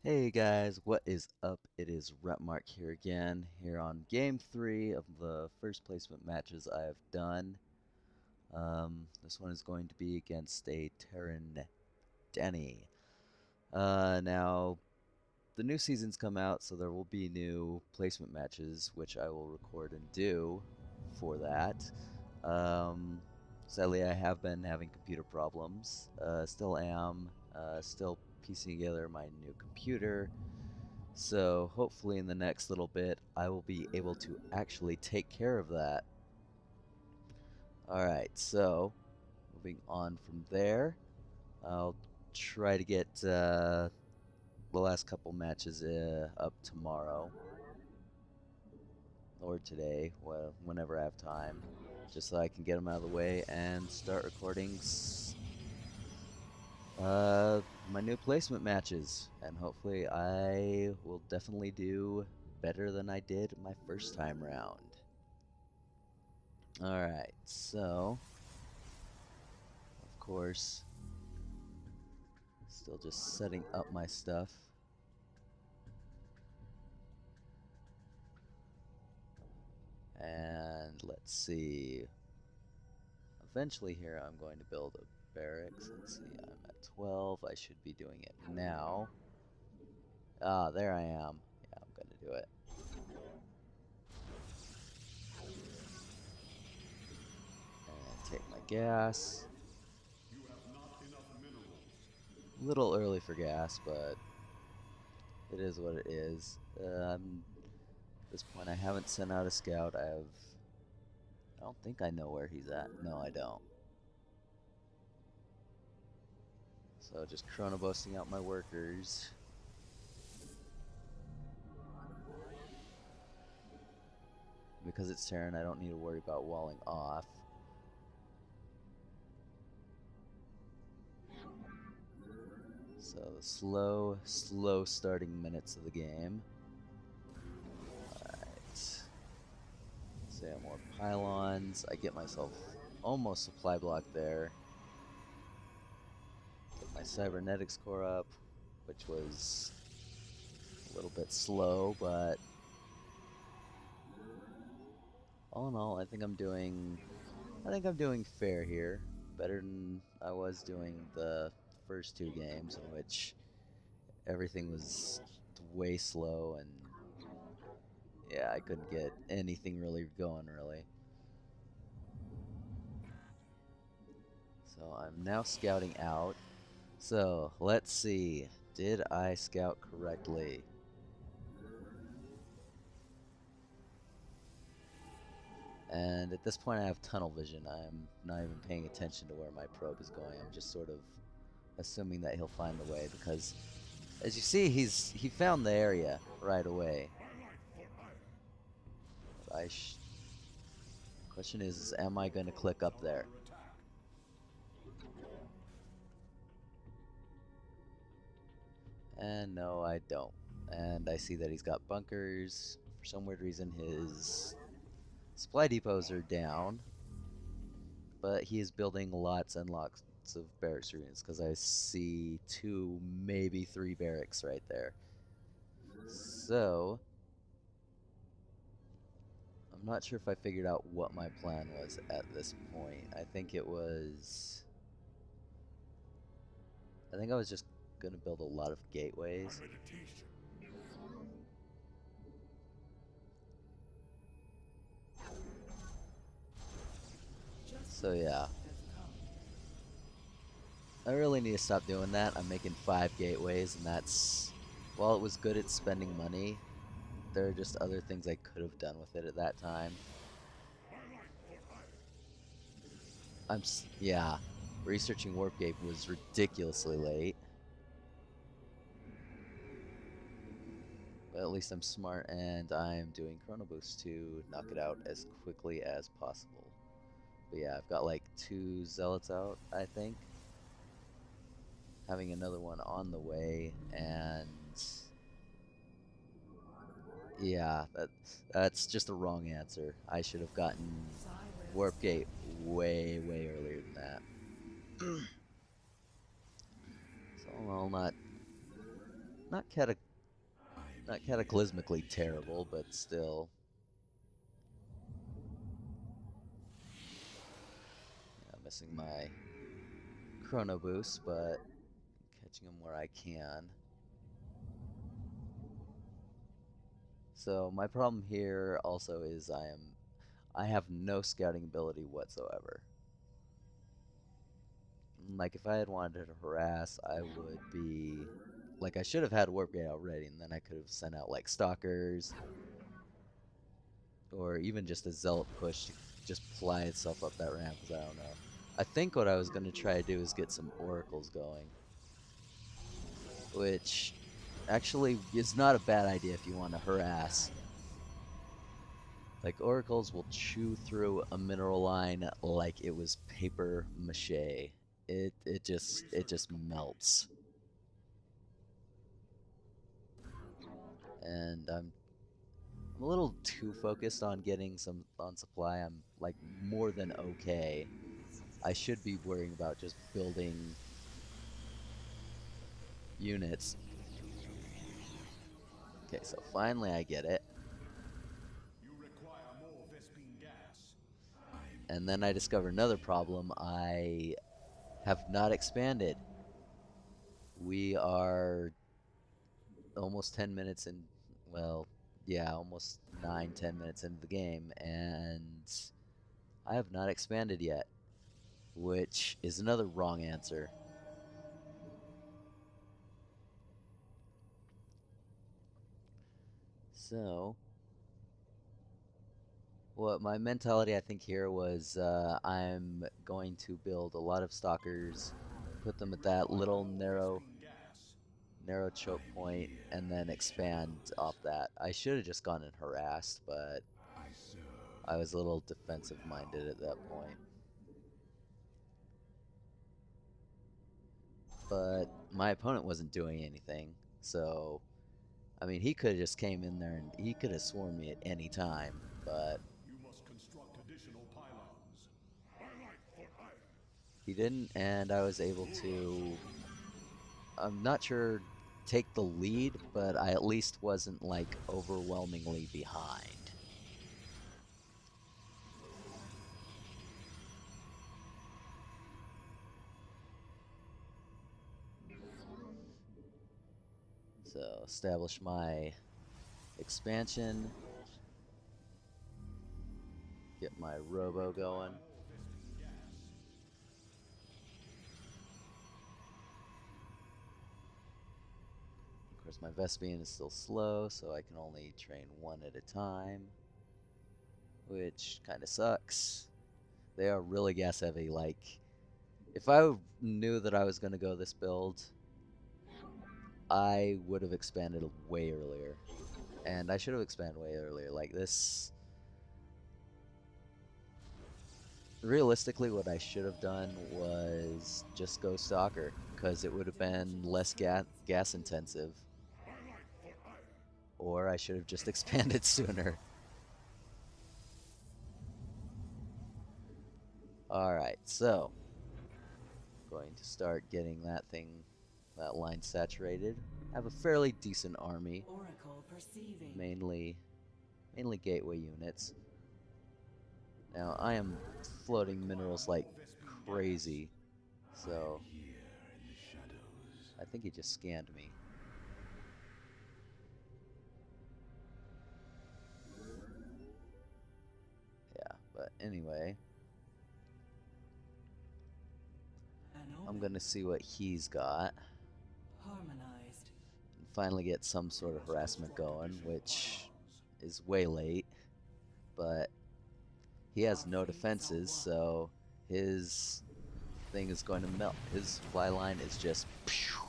Hey guys, what is up? It is Rapmark here again, here on game 3 of the first placement matches I have done. This one is going to be against a Terran Denny. Now, the new season's come out, so there will be new placement matches, which I will record and do for that. Um, Sadly, I have been having computer problems. Still am. Still piecing together my new computer. So hopefully in the next little bit, I will be able to actually take care of that. Alright, so moving on from there, I'll try to get the last couple matches up tomorrow or today, whenever I have time, just so I can get them out of the way and start recording my new placement matches. And hopefully I will definitely do better than I did my first time round. Alright, so, of course, still just setting up my stuff. And let's see. Eventually here I'm going to build a barracks. Let's see, I'm at 12. I should be doing it now. Ah, there I am. Yeah, I'm going to do it. And take my gas. A little early for gas, but it is what it is. At this point, I haven't sent out a scout. I don't think I know where he's at. No, I don't. So just chrono boasting out my workers. Because it's Terran, I don't need to worry about walling off. So the slow starting minutes of the game. Alright. Say more pylons. I get myself almost supply block there. Get my cybernetics core up, which was a little bit slow, but all in all, I think I'm doing fair here. Better than I was doing the first two games, in which everything was way slow and yeah, I couldn't get anything really going really. So I'm now scouting out. So let's see, did I scout correctly? And at this point I have tunnel vision. I'm not even paying attention to where my probe is going. I'm just sort of assuming that he'll find the way, because as you see, he found the area right away. But question is am I going to click up there? And no, I don't. And I see that he's got bunkers. For some weird reason, his supply depots are down, but he is building lots and lots of barracks units, because I see 2, maybe 3 barracks right there. So I'm not sure if I figured out what my plan was at this point. I think I was just gonna build a lot of gateways. So yeah, I really need to stop doing that. I'm making 5 gateways, and that's, while it was good at spending money, there are just other things I could have done with it at that time. Yeah, researching Warp Gate was ridiculously late. But at least I'm smart, and I'm doing Chrono Boost to knock it out as quickly as possible. But yeah, I've got like 2 Zealots out, I think. Having another one on the way, and yeah, that's just the wrong answer. I should have gotten Warp Gate way earlier than that. So I'll not not cataclysmically terrible, but still. Yeah, missing my chrono boost, but catching him where I can. So my problem here also is I have no scouting ability whatsoever. Like if I had wanted to harass, I would be like I should have had warp gate already, and then I could have sent out like stalkers or even just a zealot push to just ply itself up that ramp, because I don't know. I think what I was going to try to do is get some oracles going, which actually is not a bad idea if you want to harass. Like oracles will chew through a mineral line like it was paper mache. It just melts. And I'm a little too focused on getting some on supply. I'm like more than okay. I should be worrying about just building units. Okay, so finally I get it. And then I discover another problem. I have not expanded. We are almost 10 minutes in, well, yeah, almost 9, 10 minutes into the game, and I have not expanded yet, which is another wrong answer. So, what my mentality I think here was I'm going to build a lot of stalkers, put them at that little narrow choke point, and then expand off that. I should have just gone and harassed, but I was a little defensive minded at that point. But my opponent wasn't doing anything, so I mean he could have just came in there and he could have swarmed me at any time, but he didn't, and I was able to, I'm not sure, take the lead, but I at least wasn't like overwhelmingly behind. So establish my expansion, get my robo going. Of course, my Vespian is still slow, so I can only train one at a time, which kind of sucks. They are really gas heavy. Like, if I knew that I was going to go this build, I would have expanded way earlier. And I should have expanded way earlier. Like, this. Realistically, what I should have done was just go Stalker, because it would have been less gas intensive. Or I should have just expanded sooner. Alright, so going to start getting that line saturated. Have a fairly decent army. Mainly gateway units. Now I am floating minerals like crazy, so I think he just scanned me. Yeah, but anyway, I'm gonna see what he's got. And finally get some sort of harassment going, which is way late, but he has no defenses, so his thing is going to melt. His fly line is just phew.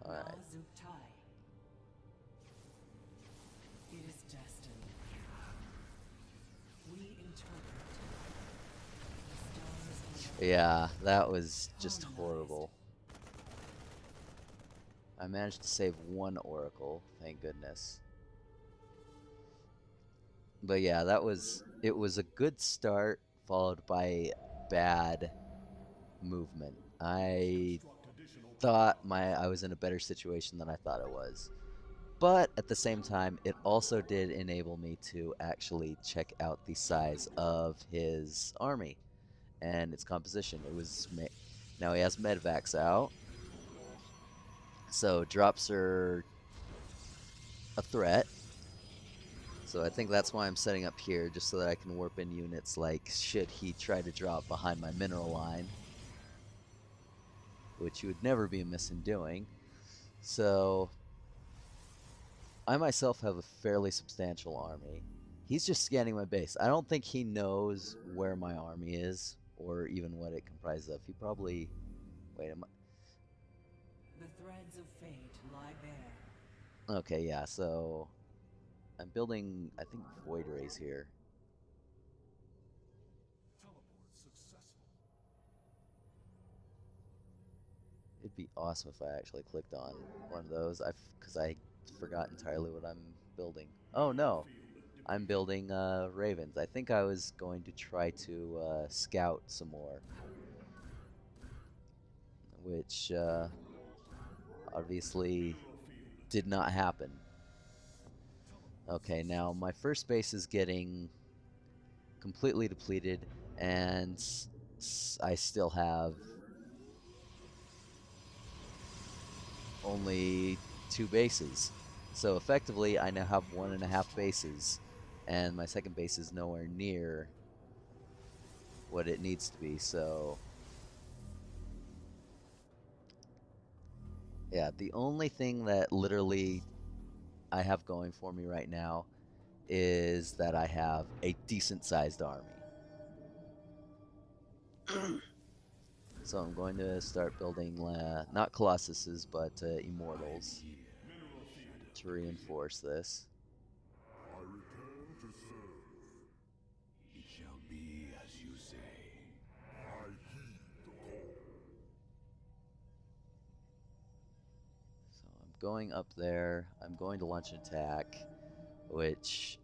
Alright. Yeah, that was just horrible. I managed to save one oracle, thank goodness. But yeah, it was a good start followed by bad movement. I thought I was in a better situation than I thought I was. But at the same time, it also did enable me to actually check out the size of his army and its composition. Now he has medvacs out, so drops are a threat. So I think that's why I'm setting up here, just so that I can warp in units like should he try to drop behind my mineral line, which you would never be amiss in doing. So I myself have a fairly substantial army. He's just scanning my base. I don't think he knows where my army is or even what it comprises of. He probably... Wait, The threads of fate lie bare. Okay, yeah, so I'm building, I think, void rays here. It'd be awesome if I actually clicked on one of those, because I forgot entirely what I'm building. Oh no, I'm building ravens. I think I was going to try to scout some more, which obviously did not happen. Okay, now my first base is getting completely depleted, and I still have only 2 bases. So effectively, I now have 1.5 bases, and my second base is nowhere near what it needs to be. So yeah, the only thing that literally I have going for me right now is that I have a decent sized army. So I'm going to start building not Colossuses, but Immortals to reinforce this. I return to serve. It shall be as you say. I heed the call. So I'm going up there. I'm going to launch an attack, which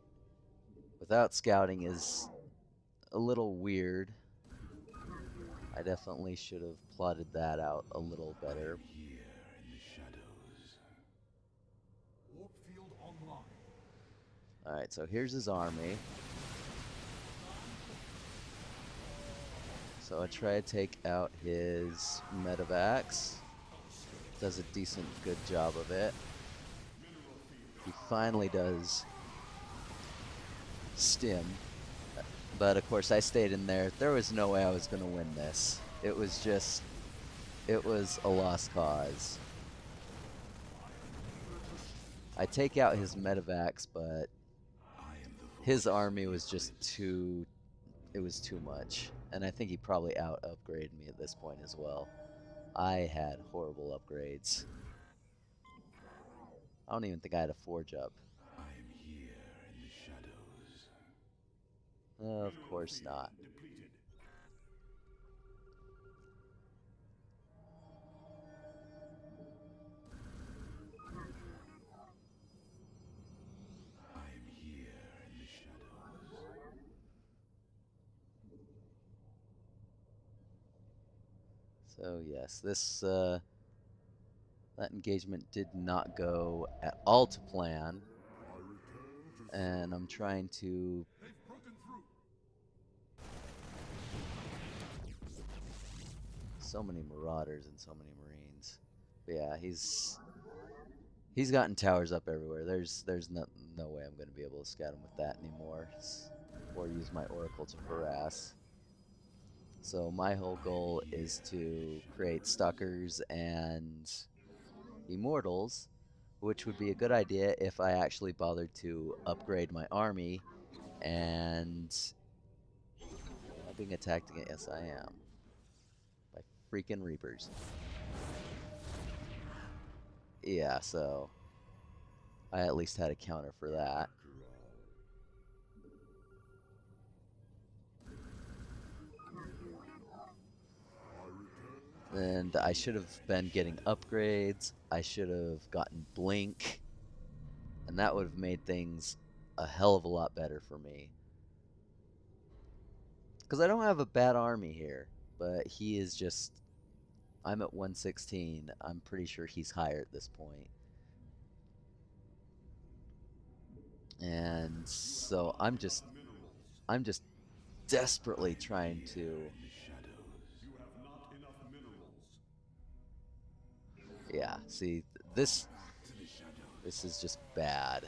without scouting is a little weird. I definitely should have plotted that out a little better. Here in the shadows. Warp field online. Alright, so here's his army. So I try to take out his medevacs. Does a decent, good job of it. He finally does stim. But of course I stayed in there. There was no way I was going to win this. It was a lost cause. I take out his medevacs, but his army was just it was too much. And I think he probably out-upgraded me at this point as well. I had horrible upgrades. I don't even think I had a forge up. I am here in the shadows. Of course not. I am here in the shadows. So yes, that engagement did not go at all to plan. And I'm trying to... So many marauders and so many marines. But yeah, he's gotten towers up everywhere. There's no way I'm going to be able to scout him with that anymore, or use my oracle to harass. So my whole goal is to create stalkers and immortals, which would be a good idea if I actually bothered to upgrade my army. And am I being attacked again? Yes, I am. By freaking Reapers. Yeah, so I at least had a counter for that. And I should have been getting upgrades. I should have gotten Blink. And that would have made things a hell of a lot better for me. Because I don't have a bad army here, but he is just... I'm at 116. I'm pretty sure he's higher at this point. And so I'm just desperately trying to... Yeah, see, this is just bad.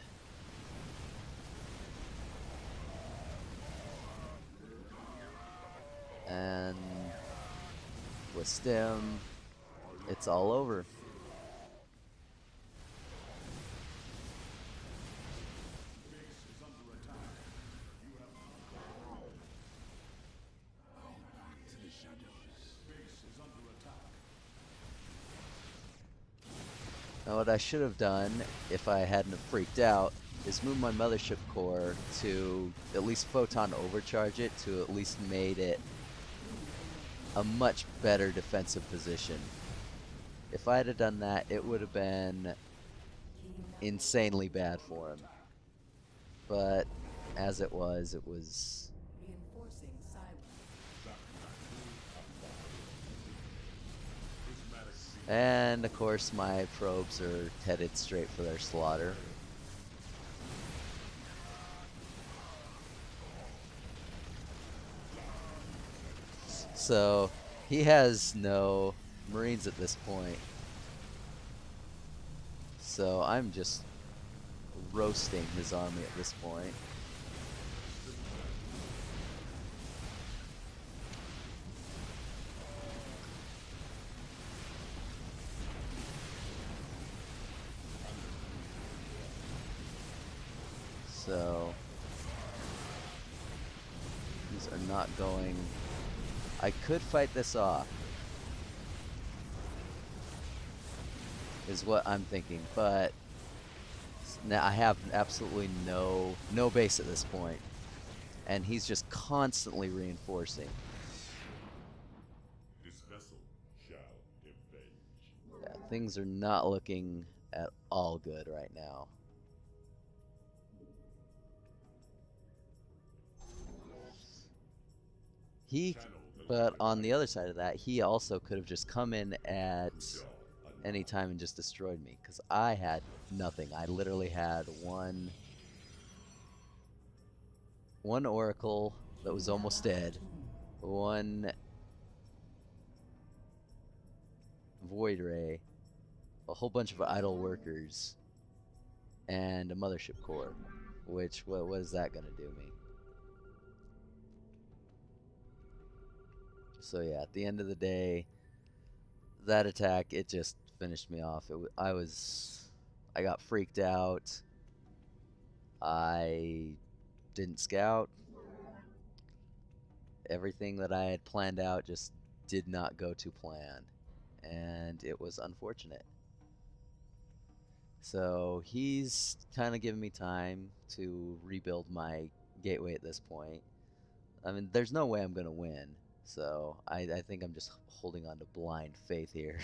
And with stem, it's all over. Now what I should have done, if I hadn't freaked out, is move my mothership core to at least photon overcharge it, to at least made it a much better defensive position. If I had done that, it would have been insanely bad for him. But as it was, Reinforcing and of course my probes are headed straight for their slaughter. So he has no Marines at this point. So I'm just roasting his army at this point. So these are not going... I could fight this off, is what I'm thinking, but now I have absolutely no base at this point, and he's just constantly reinforcing. This vessel shall avenge. Yeah, things are not looking at all good right now. But on the other side of that, he also could have just come in at any time and just destroyed me, because I had nothing. I literally had one oracle that was almost dead, one void ray, a whole bunch of idle workers, and a mothership core. Which, what is that gonna do me? So yeah, at the end of the day, that attack, it just finished me off. I got freaked out. I didn't scout. Everything that I had planned out just did not go to plan, and it was unfortunate. So he's kind of giving me time to rebuild my gateway at this point. I mean, there's no way I'm going to win, so I think I'm just holding on to blind faith here.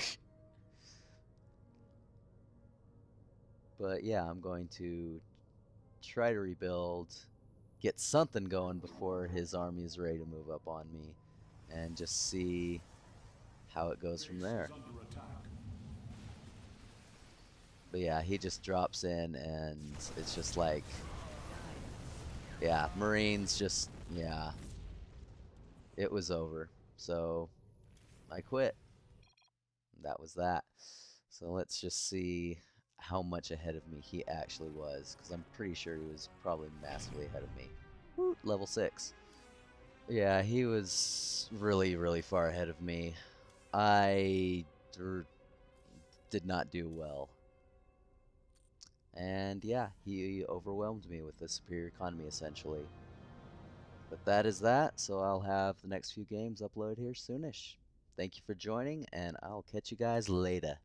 But yeah, I'm going to try to rebuild, get something going before his army is ready to move up on me, and just see how it goes from there. But yeah, he just drops in, and it's just like, yeah, Marines just, yeah, it was over. So I quit. That was that. So let's just see how much ahead of me he actually was, because I'm pretty sure he was probably massively ahead of me. Woo, level 6. Yeah, he was really, really far ahead of me. I did not do well. And yeah, he overwhelmed me with a superior economy, essentially. But that is that, so I'll have the next few games uploaded here soonish. Thank you for joining, and I'll catch you guys later.